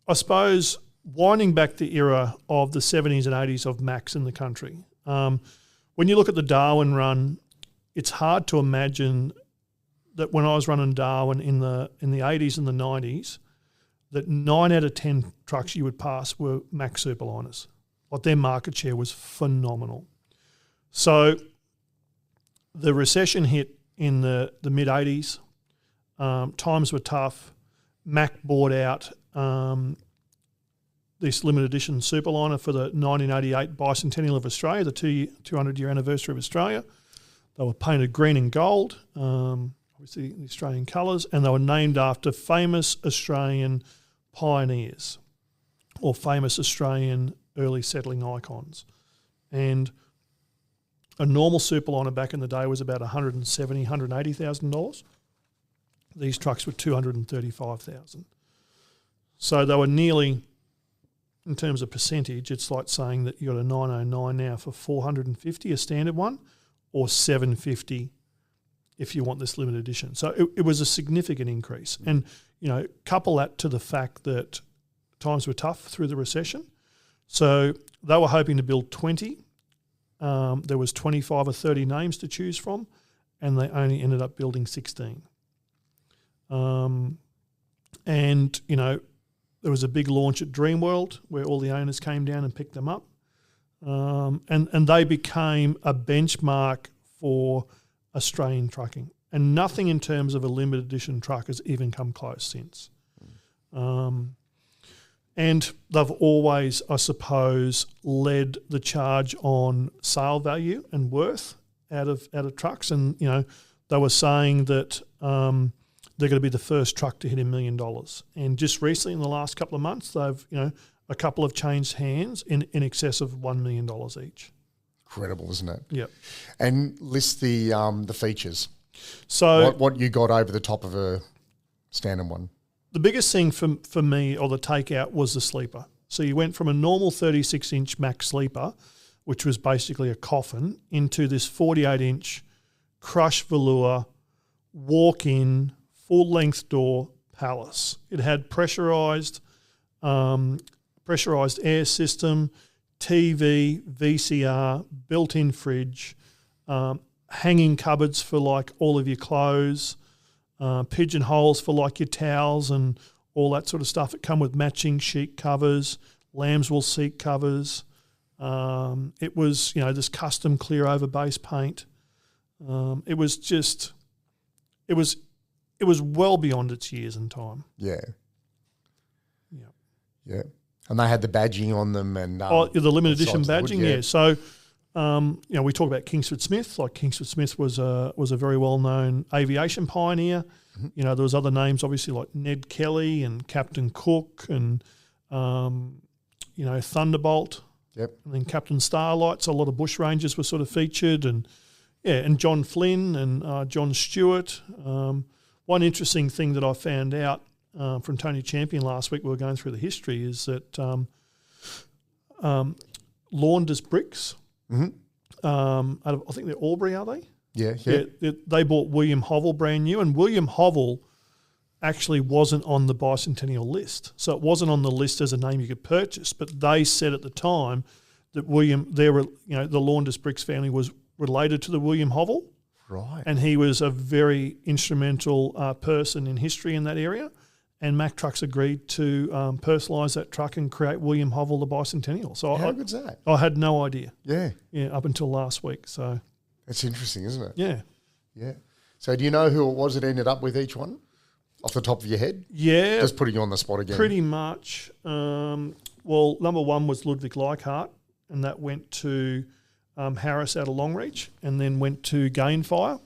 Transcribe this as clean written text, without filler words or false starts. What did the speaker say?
I suppose winding back the era of the 70s and 80s of Macks in the country, when you look at the Darwin run, it's hard to imagine that when I was running Darwin in the 80s and the 90s, that 9 out of 10 trucks you would pass were Mack Superliners. Like their market share was phenomenal. So the recession hit in the mid-80s. Times were tough. Mack bought out this limited edition Superliner for the 1988 Bicentennial of Australia, the 200-year anniversary of Australia. They were painted green and gold, obviously the Australian colours, and they were named after famous Australian pioneers or famous Australian early settling icons. And a normal Superliner back in the day was about $170,000, $180,000. These trucks were $235,000. So they were nearly, in terms of percentage, it's like saying that you got a 909 now for $450, a standard one, or $750 if you want this limited edition. So it was a significant increase. And, couple that to the fact that times were tough through the recession. So they were hoping to build 20. There was 25 or 30 names to choose from, and they only ended up building 16. And, there was a big launch at Dreamworld where all the owners came down and picked them up. And they became a benchmark for Australian trucking. And nothing in terms of a limited edition truck has even come close since. And they've always, I suppose, led the charge on sale value and worth out of trucks. And, they were saying that they're going to be the first truck to hit $1 million. And just recently, in the last couple of months, they've, a couple have changed hands in excess of $1 million each. Incredible, isn't it? Yep. And list the features. So what you got over the top of a standard one? The biggest thing for me, or the takeout, was the sleeper. So you went from a normal 36-inch Mack sleeper, which was basically a coffin, into this 48-inch crushed velour, walk-in, full-length door palace. It had pressurised air system, TV, VCR, built-in fridge, hanging cupboards for like all of your clothes, pigeonholes for like your towels and all that sort of stuff. It come with matching sheet covers, lambswool seat covers. It was, this custom clear over base paint. It was well beyond its years and time. Yeah. Yeah. Yeah. And they had the badging on them and the limited edition badging, wood, yeah. So we talk about Kingsford Smith. Like Kingsford Smith was a very well-known aviation pioneer. Mm-hmm. There was other names obviously like Ned Kelly and Captain Cook and Thunderbolt. Yep. And then Captain Starlight. So a lot of bush rangers were sort of featured, and John Flynn and John Stewart. One interesting thing that I found out from Tony Champion last week, we were going through the history, is that Launders Bricks, I think they're Albury, are they? Yeah. They bought William Hovell brand new, and William Hovell actually wasn't on the Bicentennial list. So it wasn't on the list as a name you could purchase, but they said at the time that the Launders Bricks family was related to the William Hovell. Right. And he was a very instrumental person in history in that area. And Mack Trucks agreed to personalise that truck and create William Hovell the Bicentennial. So how good's that? I had no idea. Yeah. Yeah, up until last week. So that's interesting, isn't it? Yeah. Yeah. So do you know who it was that ended up with each one off the top of your head? Yeah. Just putting you on the spot again. Pretty much. Well, number one was Ludwig Leichhardt, and that went to Harris out of Longreach, and then went to Gainfire.